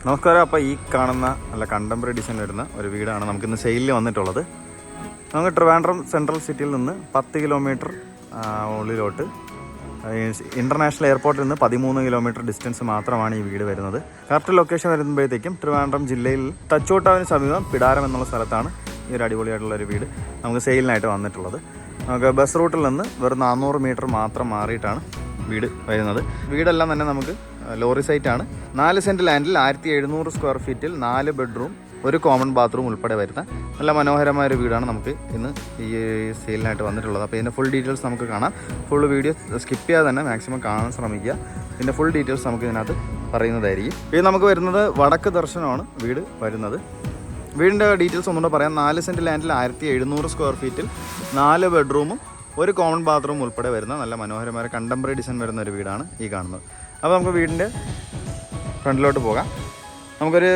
നമസ്കാരം. അപ്പോൾ ഈ കാണുന്ന നല്ല കണ്ടംപററി ഡിസൈൻ വരുന്ന ഒരു വീടാണ് നമുക്കിന്ന് സെയിലിൽ വന്നിട്ടുള്ളത്. നമുക്ക് ട്രിവാൻഡ്രം സെൻട്രൽ സിറ്റിയിൽ നിന്ന് 10 കിലോമീറ്റർ ഉള്ളിലോട്ട് ഇൻ്റർനാഷണൽ എയർപോർട്ടിൽ നിന്ന് 13 കിലോമീറ്റർ ഡിസ്റ്റൻസ് മാത്രമാണ് ഈ വീട് വരുന്നത്. കറക്റ്റ് ലൊക്കേഷൻ വരുമ്പോഴത്തേക്കും ട്രിവാൻഡ്രം ജില്ലയിൽ തച്ചോട്ടാവിന് സമീപം പിടാരം എന്നുള്ള സ്ഥലത്താണ് ഈ ഒരു അടിപൊളിയായിട്ടുള്ളൊരു വീട് നമുക്ക് സെയിലിനായിട്ട് വന്നിട്ടുള്ളത്. നമുക്ക് ബസ് റൂട്ടിൽ നിന്ന് വെറും 400 മീറ്റർ മാത്രം മാറിയിട്ടാണ് വീട് വരുന്നത്. വീടെല്ലാം തന്നെ നമുക്ക് ലോറി സൈറ്റാണ്. 4 സെൻറ്റ് ലാൻഡിൽ 1700 സ്ക്വയർ ഫീറ്റിൽ 4 ബെഡ്റൂം, ഒരു കോമൺ ബാത്റൂം ഉൾപ്പെടെ വരുന്ന നല്ല മനോഹരമായ ഒരു വീടാണ് നമുക്ക് ഇന്ന് ഈ സെയിലിനായിട്ട് വന്നിട്ടുള്ളത്. അപ്പോൾ ഇതിൻ്റെ ഫുൾ ഡീറ്റെയിൽസ് നമുക്ക് കാണാം. ഫുൾ വീഡിയോ സ്കിപ്പ് ചെയ്യാതെ തന്നെ മാക്സിമം കാണാൻ ശ്രമിക്കുക. ഇതിൻ്റെ ഫുൾ ഡീറ്റെയിൽസ് നമുക്ക് ഇതിനകത്ത് പറയുന്നതായിരിക്കും. ഇത് നമുക്ക് വരുന്നത് വടക്ക് ദർശനമാണ് വീട് വരുന്നത്. വീടിൻ്റെ ഡീറ്റെയിൽസ് ഒന്നുകൂടെ പറയാം. 4 സെൻറ്റ് ലാൻഡിൽ 1700 സ്ക്വയർ ഫീറ്റിൽ 4 ബെഡ്റൂമും ഒരു കോമൺ ബാത്റൂം ഉൾപ്പെടെ വരുന്ന നല്ല മനോഹരമായ കണ്ടംപററി ഡിസൈൻ വരുന്ന ഒരു വീടാണ് ഈ കാണുന്നത്. അപ്പോൾ നമുക്ക് വീടിൻ്റെ ഫ്രണ്ടിലോട്ട് പോകാം. നമുക്കൊരു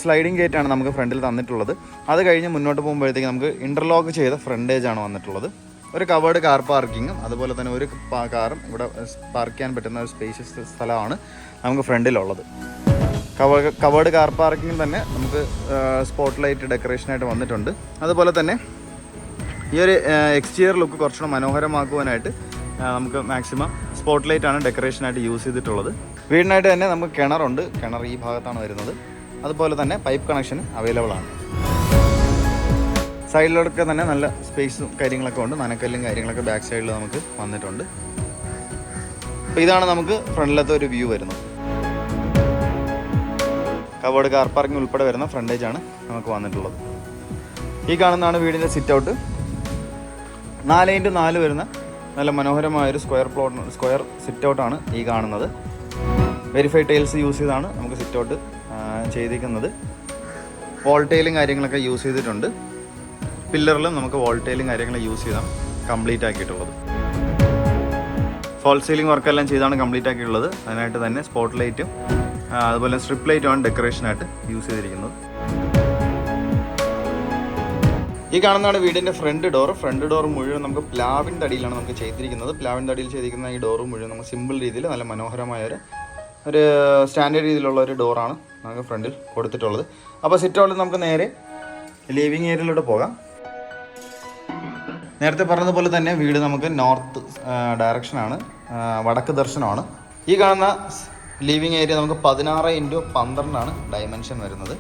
സ്ലൈഡിങ് ഗേറ്റാണ് നമുക്ക് ഫ്രണ്ടിൽ തന്നിട്ടുള്ളത്. അത് കഴിഞ്ഞ് മുന്നോട്ട് പോകുമ്പോഴത്തേക്ക് നമുക്ക് ഇൻ്റർലോക്ക് ചെയ്ത ഫ്രണ്ടേജാണ് വന്നിട്ടുള്ളത്. ഒരു കവേർഡ് കാർ പാർക്കിങ്ങും അതുപോലെ തന്നെ ഒരു കാറും ഇവിടെ പാർക്ക് ചെയ്യാൻ പറ്റുന്ന ഒരു സ്പേഷ്യസ് സ്ഥലമാണ് നമുക്ക് ഫ്രണ്ടിലുള്ളത്. കവേർഡ് കാർ പാർക്കിംഗ് തന്നെ നമുക്ക് സ്പോട്ട് ലൈറ്റ് ഡെക്കറേഷനായിട്ട് വന്നിട്ടുണ്ട്. അതുപോലെ തന്നെ ഈ ഒരു എക്സ്റ്റീരിയർ ലുക്ക് കുറച്ചുകൂടെ മനോഹരമാക്കുവാനായിട്ട് നമുക്ക് മാക്സിമം സ്പോട്ട് ലൈറ്റാണ് ഡെക്കറേഷനായിട്ട് യൂസ് ചെയ്തിട്ടുള്ളത്. വീടിനായിട്ട് തന്നെ നമുക്ക് കിണറുണ്ട്. കിണർ ഈ ഭാഗത്താണ് വരുന്നത്. അതുപോലെ തന്നെ പൈപ്പ് കണക്ഷൻ അവൈലബിൾ ആണ്. സൈഡിലൊക്കെ തന്നെ നല്ല സ്പേസും കാര്യങ്ങളൊക്കെ ഉണ്ട്. നനക്കല്ലും കാര്യങ്ങളൊക്കെ ബാക്ക് സൈഡിൽ നമുക്ക് വന്നിട്ടുണ്ട്. അപ്പോൾ ഇതാണ് നമുക്ക് ഫ്രണ്ടിലത്തെ ഒരു വ്യൂ വരുന്നത്. കവേർഡ് കാർ പാർക്കിംഗ് ഉൾപ്പെടെ വരുന്ന ഫ്രണ്ടേജാണ് നമുക്ക് വന്നിട്ടുള്ളത്. ഈ കാണുന്നതാണ് വീടിൻ്റെ സിറ്റ് ഔട്ട്. 4x4 വരുന്ന നല്ല മനോഹരമായൊരു സ്ക്വയർ സിറ്റ് ഔട്ടാണ് ഈ കാണുന്നത്. വെരിഫൈഡ് ടൈൽസ് യൂസ് ചെയ്താണ് നമുക്ക് സിറ്റ് ഔട്ട് ചെയ്തിരിക്കുന്നത്. വോൾട്ടൈലും കാര്യങ്ങളൊക്കെ യൂസ് ചെയ്തിട്ടുണ്ട്. പില്ലറിലും നമുക്ക് വോൾട്ടൈലും കാര്യങ്ങളും യൂസ് ചെയ്താണ് കംപ്ലീറ്റ് ആക്കിയിട്ടുള്ളത്. ഫോൾ സീലിംഗ് വർക്കെല്ലാം ചെയ്താണ് കംപ്ലീറ്റ് ആക്കിയിട്ടുള്ളത്. അതിനായിട്ട് തന്നെ സ്പോട്ട് ലൈറ്റും അതുപോലെ സ്ട്രിപ്പ് ലൈറ്റുമാണ് ഡെക്കറേഷനായിട്ട് യൂസ് ചെയ്തിരിക്കുന്നത്. ഈ കാണുന്നതാണ് വീടിൻ്റെ ഫ്രണ്ട് ഡോർ മുഴുവൻ നമുക്ക് പ്ലാവിൻ്റെ അടിയിലാണ് നമുക്ക് ചെയ്തിരിക്കുന്നത്. പ്ലാവിൻ്റെ അടിയിൽ ചെയ്തിരിക്കുന്ന ഈ ഡോറ് മുഴുവൻ നമുക്ക് സിമ്പിൾ രീതിയിൽ നല്ല മനോഹരമായ ഒരു സ്റ്റാൻഡേർഡ് രീതിയിലുള്ള ഒരു ഡോറാണ് നമുക്ക് ഫ്രണ്ടിൽ കൊടുത്തിട്ടുള്ളത്. അപ്പോൾ സിറ്റ് ഔട്ടിൽ നമുക്ക് നേരെ ലിവിങ് ഏരിയയിലൂടെ പോകാം. നേരത്തെ പറഞ്ഞതുപോലെ തന്നെ വീട് നമുക്ക് നോർത്ത് ഡയറക്ഷനാണ്, വടക്ക് ദർശനമാണ്. ഈ കാണുന്ന ലിവിങ് ഏരിയ നമുക്ക് 16x12 ഡയമെൻഷൻ വരുന്നത്.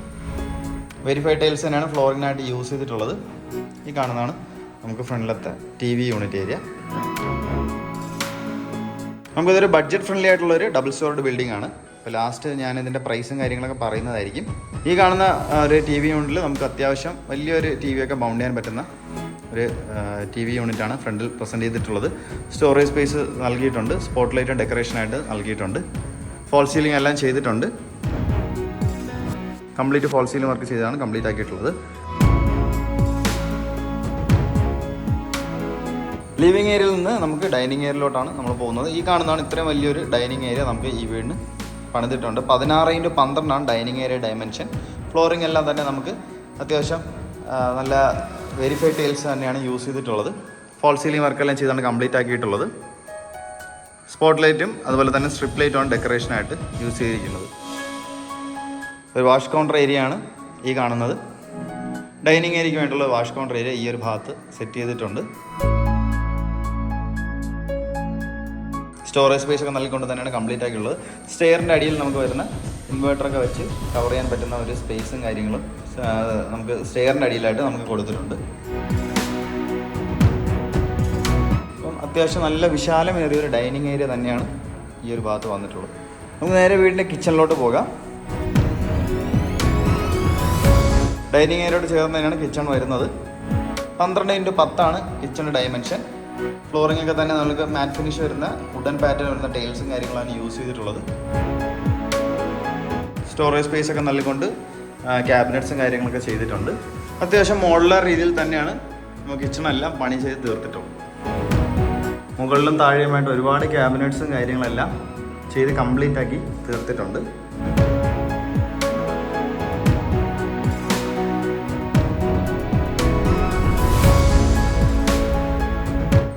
വെരിഫൈഡ് ടൈൽസ് തന്നെയാണ് ഫ്ലോറിങ്ങിനായിട്ട് യൂസ് ചെയ്തിട്ടുള്ളത്. ഈ കാണുന്നതാണ് നമുക്ക് ഫ്രണ്ടിലത്തെ TV യൂണിറ്റ് ഏരിയ. നമുക്കിതൊരു ബഡ്ജറ്റ് ഫ്രണ്ട്ലി ആയിട്ടുള്ളൊരു ഡബിൾ സ്റ്റോർഡ് ബിൽഡിംഗ് ആണ്. അപ്പോൾ ലാസ്റ്റ് ഞാനിതിൻ്റെ പ്രൈസും കാര്യങ്ങളൊക്കെ പറയുന്നതായിരിക്കും. ഈ കാണുന്ന ഒരു TV യൂണിറ്റിൽ നമുക്ക് അത്യാവശ്യം വലിയൊരു TV ഒക്കെ മൗണ്ട് ചെയ്യാൻ പറ്റുന്ന ഒരു TV യൂണിറ്റാണ് ഫ്രണ്ടിൽ പ്രസൻറ്റ് ചെയ്തിട്ടുള്ളത്. സ്റ്റോറേജ് സ്പേസ് നൽകിയിട്ടുണ്ട്. സ്പോട്ട് ലൈറ്റ് ഡെക്കറേഷനായിട്ട് നൽകിയിട്ടുണ്ട്. ഫോൾ സീലിംഗ് എല്ലാം ചെയ്തിട്ടുണ്ട്. കംപ്ലീറ്റ് ഫോൾ സീലിംഗ് വർക്ക് ചെയ്താണ് കംപ്ലീറ്റ് ആക്കിയിട്ടുള്ളത്. ലിവിങ് ഏരിയയിൽ നിന്ന് നമുക്ക് ഡൈനിങ് ഏരിയയിലോട്ടാണ് നമ്മൾ പോകുന്നത്. ഈ കാണുന്നതാണ് ഇത്രയും വലിയൊരു ഡൈനിങ് ഏരിയ നമുക്ക് ഈ വീടിന് പണിതിട്ടുണ്ട്. 16x12 dining area dimension. Flooring എല്ലാം തന്നെ നമുക്ക് അത്യാവശ്യം നല്ല വെരിഫൈഡ് ടൈൽസ് തന്നെയാണ് യൂസ് ചെയ്തിട്ടുള്ളത്. ഫോൾ സീലിംഗ് വർക്കെല്ലാം ചെയ്താണ് കംപ്ലീറ്റ് ആക്കിയിട്ടുള്ളത്. സ്പോട്ട് ലൈറ്റും അതുപോലെ തന്നെ സ്ട്രിപ്പ് ലൈറ്റുമാണ് ഡെക്കറേഷനായിട്ട് യൂസ് ചെയ്തിരിക്കുന്നത്. ഒരു വാഷ് കൗണ്ടർ ഏരിയ ആണ് ഈ കാണുന്നത്. ഡൈനിങ് ഏരിയയ്ക്ക് വേണ്ടിയുള്ള വാഷ് കൗണ്ടർ ഏരിയ ഈ ഒരു ഭാഗത്ത് സെറ്റ് ചെയ്തിട്ടുണ്ട്. സ്റ്റോറേജ് സ്പേസ് ഒക്കെ നൽകിക്കൊണ്ട് തന്നെയാണ് കംപ്ലീറ്റ് ആക്കിയുള്ളത്. സ്റ്റെയറിൻ്റെ അടിയിൽ നമുക്ക് വരുന്ന ഇൻവേർട്ടറൊക്കെ വെച്ച് കവർ ചെയ്യാൻ പറ്റുന്ന ഒരു സ്പേസും കാര്യങ്ങളും നമുക്ക് സ്റ്റെയറിൻ്റെ അടിയിലായിട്ട് നമുക്ക് കൊടുത്തിട്ടുണ്ട്. അപ്പം അത്യാവശ്യം നല്ല വിശാലമേറിയൊരു ഡൈനിങ് ഏരിയ തന്നെയാണ് ഈ ഒരു ഭാഗത്ത് വന്നിട്ടുള്ളത്. നമുക്ക് നേരെ വീടിൻ്റെ കിച്ചണിലോട്ട് പോകാം. ഡൈനിങ് ഏരിയയോട് ചേർന്ന് തന്നെയാണ് കിച്ചൺ വരുന്നത്. 12x10 കിച്ചണിൻ്റെ dimension. ഫ്ലോറിംഗ് ഒക്കെ തന്നെ നമുക്ക് മാറ്റ് ഫിനിഷ് വരുന്ന വുഡൻ പാറ്റേൺ വരുന്ന ടൈൽസും കാര്യങ്ങളാണ് യൂസ് ചെയ്തിട്ടുള്ളത്. സ്റ്റോറേജ് സ്പേസ് ഒക്കെ നൽകിക്കൊണ്ട് ക്യാബിനറ്റ്സും കാര്യങ്ങളൊക്കെ ചെയ്തിട്ടുണ്ട്. അത്യാവശ്യം മോഡുലാർ രീതിയിൽ തന്നെയാണ് നമുക്ക് കിച്ചണെല്ലാം പണി ചെയ്ത് തീർത്തിട്ടുള്ളത്. മുകളിലും താഴെയുമായിട്ട് ഒരുപാട് ക്യാബിനറ്റ്സും കാര്യങ്ങളെല്ലാം ചെയ്ത് കംപ്ലീറ്റ് ആക്കി തീർത്തിട്ടുണ്ട്.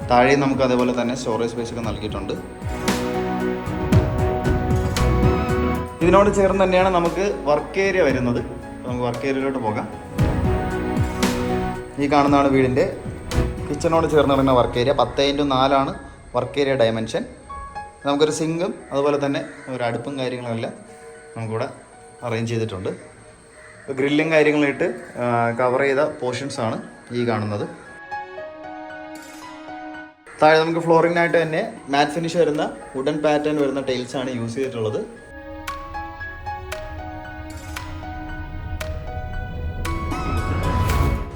താഴെ നമുക്ക് അതേപോലെ തന്നെ സ്റ്റോറേജ് സ്പേസ് ഒക്കെ നൽകിയിട്ടുണ്ട്. ഇതിനോട് ചേർന്ന് തന്നെയാണ് നമുക്ക് വർക്ക് ഏരിയ വരുന്നത്. നമുക്ക് വർക്ക് ഏരിയയിലോട്ട് പോകാം. ഈ കാണുന്നതാണ് വീടിൻ്റെ കിച്ചണോട് ചേർന്ന് വരുന്ന work area. 10x4 work area dimension. നമുക്കൊരു സിങ്കും അതുപോലെ തന്നെ ഒരു അടുപ്പും കാര്യങ്ങളെല്ലാം നമുക്കിവിടെ അറേഞ്ച് ചെയ്തിട്ടുണ്ട്. ഗ്രില്ലും കാര്യങ്ങളിട്ട് കവർ ചെയ്ത പോർഷൻസാണ് ഈ കാണുന്നത്. താഴെ നമുക്ക് ഫ്ലോറിങ്ങിനായിട്ട് തന്നെ മാറ്റ് ഫിനിഷ് വരുന്ന വുഡൻ പാറ്റേൺ വരുന്ന ടൈൽസാണ് യൂസ് ചെയ്തിട്ടുള്ളത്.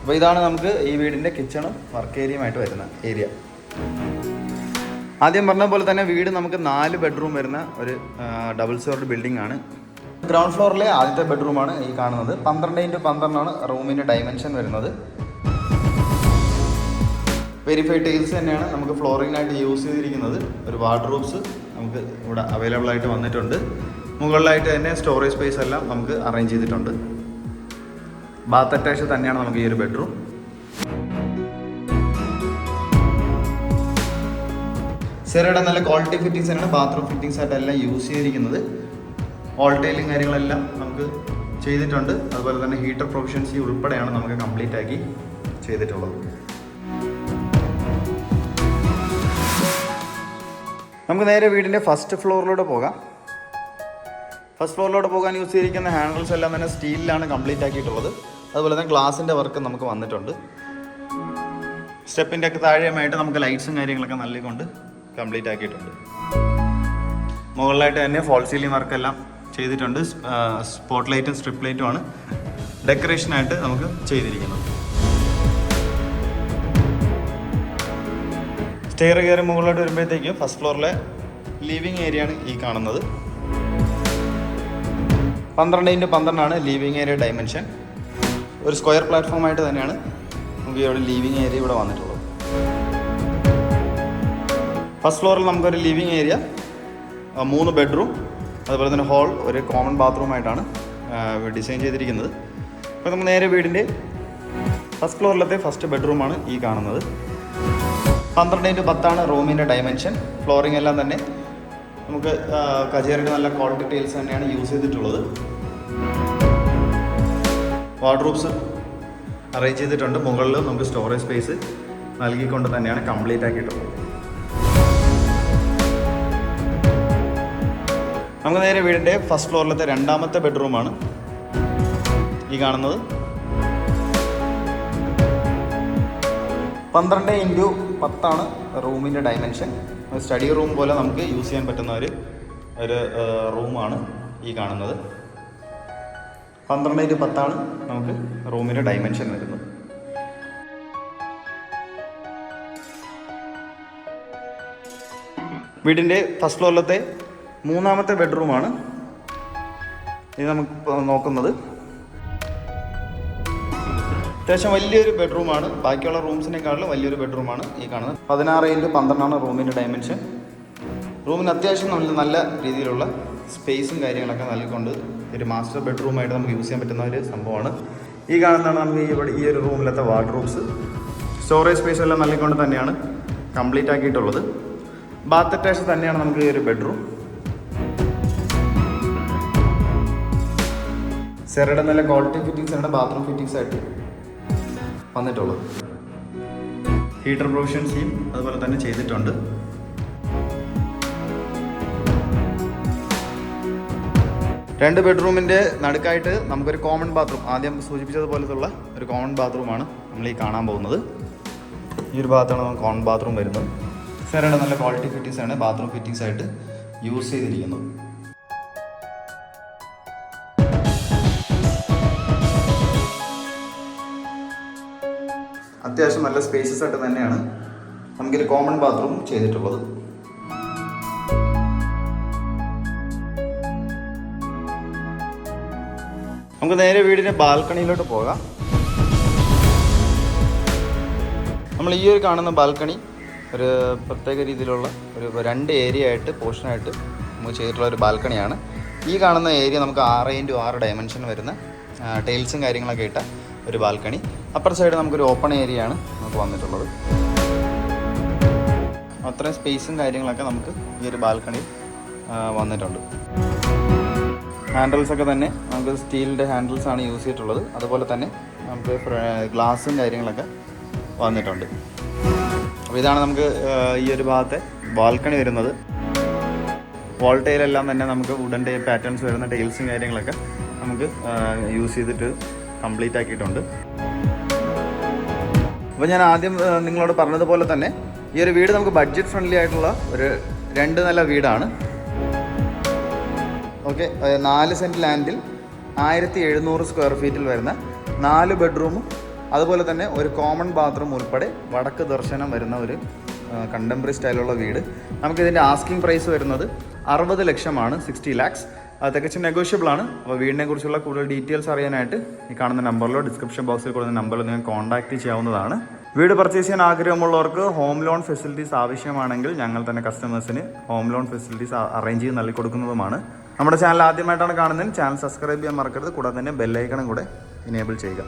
അപ്പോൾ ഇതാണ് നമുക്ക് ഈ വീടിൻ്റെ കിച്ചണും വർക്ക് ഏരിയയുമായിട്ട് വരുന്ന ഏരിയ. ആദ്യം പറഞ്ഞ പോലെ തന്നെ വീട് നമുക്ക് 4 ബെഡ്റൂം വരുന്ന ഒരു ഡബിൾ സ്റ്റോർഡ് ബിൽഡിംഗ് ആണ്. ഗ്രൗണ്ട് ഫ്ലോറിലെ ആദ്യത്തെ ബെഡ്റൂമാണ് ഈ കാണുന്നത്. 12x12 റൂമിൻ്റെ ഡയമെൻഷൻ വരുന്നത്. വെരിഫൈഡ് ടൈൽസ് തന്നെയാണ് നമുക്ക് ഫ്ലോറിങ്ങിനായിട്ട് യൂസ് ചെയ്തിരിക്കുന്നത്. ഒരു വാർഡ്രോബ്സ് നമുക്ക് ഇവിടെ അവൈലബിൾ ആയിട്ട് വന്നിട്ടുണ്ട്. മുകളിലായിട്ട് തന്നെ സ്റ്റോറേജ് സ്പേസ് എല്ലാം നമുക്ക് അറേഞ്ച് ചെയ്തിട്ടുണ്ട്. ബാത്ത് അറ്റാച്ച് തന്നെയാണ് നമുക്ക് ഈ ഒരു ബെഡ്റൂം. സെറയുടെ നല്ല ക്വാളിറ്റി ഫിറ്റിംഗ്സ് ആണ് ബാത്റൂം ഫിറ്റിംഗ്സ് ആയിട്ട് എല്ലാം യൂസ് ചെയ്തിരിക്കുന്നത്. ഓൾ ടൈലും കാര്യങ്ങളെല്ലാം നമുക്ക് ചെയ്തിട്ടുണ്ട്. അതുപോലെ തന്നെ ഹീറ്റർ പ്രൊവിഷൻസി ഉൾപ്പെടെയാണ് നമുക്ക് കംപ്ലീറ്റ് ആക്കി ചെയ്തിട്ടുള്ളത്. നമുക്ക് നേരെ വീടിൻ്റെ ഫസ്റ്റ് ഫ്ലോറിലൂടെ പോകാം. ഫസ്റ്റ് ഫ്ലോറിലൂടെ പോകാൻ യൂസ് ചെയ്തിരിക്കുന്ന ഹാൻഡിൽസ് എല്ലാം തന്നെ സ്റ്റീലിലാണ് കംപ്ലീറ്റ് ആക്കിയിട്ടുള്ളത്. അതുപോലെ തന്നെ ഗ്ലാസിൻ്റെ വർക്ക് നമുക്ക് വന്നിട്ടുണ്ട്. സ്റ്റെപ്പിൻ്റെ ഒക്കെ താഴെയുമായിട്ട് നമുക്ക് ലൈറ്റ്സും കാര്യങ്ങളൊക്കെ നൽകിക്കൊണ്ട് കംപ്ലീറ്റ് ആക്കിയിട്ടുണ്ട്. മുകളിലായിട്ട് തന്നെ ഫോൾ സീലിംഗ് വർക്കെല്ലാം ചെയ്തിട്ടുണ്ട്. സ്പോട്ട് ലൈറ്റും സ്ട്രിപ്പ് ലൈറ്റുമാണ് ഡെക്കറേഷനായിട്ട് നമുക്ക് ചെയ്തിരിക്കുന്നത്. സ്റ്റെയർ കയറി മുകളിലോട്ട് വരുമ്പോഴത്തേക്കും ഫസ്റ്റ് ഫ്ലോറിലെ ലിവിങ് ഏരിയ ആണ് ഈ കാണുന്നത്. 12x12 living area dimension. ഒരു സ്ക്വയർ പ്ലാറ്റ്ഫോമായിട്ട് തന്നെയാണ് നമുക്ക് ഇവിടെ ലിവിങ് ഏരിയ ഇവിടെ വന്നിട്ടുള്ളത്. ഫസ്റ്റ് ഫ്ലോറിൽ നമുക്കൊരു ലിവിങ് ഏരിയ, 3 ബെഡ്റൂം, അതുപോലെ തന്നെ ഹാൾ, ഒരു കോമൺ ബാത്റൂമായിട്ടാണ് ഡിസൈൻ ചെയ്തിരിക്കുന്നത്. അപ്പോൾ നമുക്ക് നേരെ വീടിൻ്റെ ഫസ്റ്റ് ഫ്ലോറിലത്തെ ഫസ്റ്റ് ബെഡ്റൂമാണ് ഈ കാണുന്നത്. 12x10 റൂമിൻ്റെ ഡയമെൻഷൻ. ഫ്ലോറിംഗ് എല്ലാം തന്നെ നമുക്ക് കജേറിയുടെ നല്ല ക്വാളിറ്റി ടൈൽസ് തന്നെയാണ് യൂസ് ചെയ്തിട്ടുള്ളത്. വാർഡ്രോബ്സ് അറേഞ്ച് ചെയ്തിട്ടുണ്ട്. മുകളിൽ നമുക്ക് സ്റ്റോറേജ് സ്പേസ് നൽകിക്കൊണ്ട് തന്നെയാണ് കംപ്ലീറ്റ് ആക്കിയിട്ടുള്ളത്. നമുക്ക് നേരെ വീടിൻ്റെ ഫസ്റ്റ് ഫ്ലോറിലത്തെ രണ്ടാമത്തെ ബെഡ്റൂമാണ് ഈ കാണുന്നത്. 12x10 റൂമിൻ്റെ ഡയമെൻഷൻ. സ്റ്റഡി റൂം പോലെ നമുക്ക് യൂസ് ചെയ്യാൻ പറ്റുന്ന ഒരു റൂമാണ് ഈ കാണുന്നത്. 12x10 നമുക്ക് റൂമിൻ്റെ ഡയമെൻഷൻ വരുന്നത്. വീടിൻ്റെ ഫസ്റ്റ് ഫ്ലോറിലത്തെ മൂന്നാമത്തെ ബെഡ്റൂമാണ് ഇത് നമുക്ക് നോക്കുന്നത്. അത്യാവശ്യം വലിയൊരു ബെഡ്റൂമാണ്. ബാക്കിയുള്ള റൂംസിനേക്കാളും വലിയൊരു ബെഡ്റൂമാണ് ഈ കാണുന്നത്. 16x12 റൂമിൻ്റെ ഡയമെൻഷൻ. റൂമിന് അത്യാവശ്യം നല്ല രീതിയിലുള്ള സ്പേസും കാര്യങ്ങളൊക്കെ നൽകിക്കൊണ്ട് ഒരു മാസ്റ്റർ ബെഡ്റൂമായിട്ട് നമുക്ക് യൂസ് ചെയ്യാൻ പറ്റുന്ന ഒരു സംഭവമാണ്. ഈ കാണുന്നതാണ് നമുക്ക് ഈ ഒരു റൂമിലത്തെ വാർഡ്രോബ്സ്. സ്റ്റോറേജ് സ്പേസ് എല്ലാം നൽകിക്കൊണ്ട് തന്നെയാണ് കംപ്ലീറ്റ് ആക്കിയിട്ടുള്ളത്. ബാത്ത് അറ്റാച്ച് തന്നെയാണ് നമുക്ക് ഈ ഒരു ബെഡ്റൂം. സെറയുടെ നല്ല ക്വാളിറ്റി ഫിറ്റിംഗ്സ് ആണ് ബാത്റൂം ഫിറ്റിംഗ്സ് ആയിട്ട് വന്നിട്ടുള്ളത്. ഹീറ്റർ പ്രൊവിഷൻസിയും അതുപോലെ തന്നെ ചെയ്തിട്ടുണ്ട്. രണ്ട് ബെഡ്റൂമിൻ്റെ നടുക്കായിട്ട് നമുക്കൊരു കോമൺ ബാത്റൂം, ആദ്യം സൂചിപ്പിച്ചതുപോലത്തുള്ള ഒരു കോമൺ ബാത്റൂമാണ് നമ്മൾ ഈ കാണാൻ പോകുന്നത്. ഈ ഒരു ഭാഗത്താണ് നമുക്ക് കോമൺ ബാത്റൂം വരുന്നത്. സെറയുടെ നല്ല ക്വാളിറ്റി ഫിറ്റിംഗ്സ് ആണ് ബാത്റൂം ഫിറ്റിംഗ്സ് ആയിട്ട് യൂസ് ചെയ്തിരിക്കുന്നത്. അത്യാവശ്യം നല്ല സ്പേസസ് ആയിട്ട് തന്നെയാണ് നമുക്കൊരു കോമൺ ബാത്റൂം ചെയ്തിട്ടുള്ളത്. നമുക്ക് നേരെ വീടിൻ്റെ ബാൽക്കണിയിലോട്ട് പോകാം. നമ്മൾ ഈ ഒരു കാണുന്ന ബാൽക്കണി ഒരു പ്രത്യേക രീതിയിലുള്ള ഒരു 2 ഏരിയ ആയിട്ട് പോർഷനായിട്ട് നമുക്ക് ചെയ്തിട്ടുള്ള ഒരു ബാൽക്കണിയാണ്. ഈ കാണുന്ന ഏരിയ നമുക്ക് 6x6 ഡയമെൻഷൻ വരുന്ന ടൈൽസും കാര്യങ്ങളൊക്കെ ഇട്ട ഒരു ബാൽക്കണി. അപ്പർ സൈഡ് നമുക്കൊരു ഓപ്പൺ ഏരിയ ആണ് നമുക്ക് വന്നിട്ടുള്ളത്. അത്രയും സ്പേസും കാര്യങ്ങളൊക്കെ നമുക്ക് ഈ ഒരു ബാൽക്കണിയിൽ വന്നിട്ടുണ്ട്. ഹാൻഡിൽസൊക്കെ തന്നെ നമുക്ക് സ്റ്റീലിൻ്റെ ഹാൻഡിൽസാണ് യൂസ് ചെയ്തിട്ടുള്ളത്. അതുപോലെ തന്നെ നമുക്ക് ഗ്ലാസും കാര്യങ്ങളൊക്കെ വന്നിട്ടുണ്ട്. അപ്പോൾ ഇതാണ് നമുക്ക് ഈ ഒരു ഭാഗത്തെ ബാൽക്കണി വരുന്നത്. വാൾ ടൈലെല്ലാം തന്നെ നമുക്ക് വുഡൻ പാറ്റേൺസ് വരുന്ന ടൈൽസും കാര്യങ്ങളൊക്കെ നമുക്ക് യൂസ് ചെയ്തിട്ട് കംപ്ലീറ്റ് ആക്കിയിട്ടുണ്ട്. അപ്പോൾ ഞാൻ ആദ്യം നിങ്ങളോട് പറഞ്ഞതുപോലെ തന്നെ ഈ ഒരു വീട് നമുക്ക് ബഡ്ജറ്റ് ഫ്രണ്ട്ലി ആയിട്ടുള്ള ഒരു 2 നില വീടാണ്. ഓക്കെ, 4 സെൻറ്റ് ലാൻഡിൽ 1700 സ്ക്വയർ ഫീറ്റിൽ വരുന്ന 4 ബെഡ്റൂമും അതുപോലെ തന്നെ ഒരു കോമൺ ബാത്റൂം ഉൾപ്പെടെ വടക്ക് ദർശനം വരുന്ന ഒരു കണ്ടംപററി സ്റ്റൈലുള്ള വീട്. നമുക്കിതിൻ്റെ ആസ്കിംഗ് പ്രൈസ് വരുന്നത് 60 ലക്ഷമാണ്, 60 lakhs. അത് തികച്ചും നെഗോഷ്യബിൾ ആണ്. അപ്പോൾ വീടിനെ കുറിച്ചുള്ള കൂടുതൽ ഡീറ്റെയിൽസ് അറിയാനായിട്ട് ഈ കാണുന്ന നമ്പറിലോ ഡിസ്ക്രിപ്ഷൻ ബോക്സിൽ കൊടുക്കുന്ന നമ്പറിൽ നിങ്ങൾക്ക് കോൺടാക്റ്റ് ചെയ്യാവുന്നതാണ്. വീട് പർച്ചേസ് ചെയ്യാൻ ആഗ്രഹമുള്ളവർക്ക് ഹോം ലോൺ ഫെസിലിറ്റീസ് ആവശ്യമാണെങ്കിൽ ഞങ്ങൾ തന്നെ കസ്റ്റമേഴ്സിന് ഹോം ലോൺ ഫെസിലിറ്റീസ് അറേഞ്ച് ചെയ്ത് നൽകി കൊടുക്കുന്നതുമാണ്. നമ്മുടെ ചാനൽ ആദ്യമായിട്ടാണ് കാണുന്നതെങ്കിൽ ചാനൽ സബ്സ്ക്രൈബ് ചെയ്യാൻ മറക്കരുത്. കൂടാതെ തന്നെ ബെല്ലൈക്കണും കൂടെ ഇനേബിൾ ചെയ്യുക.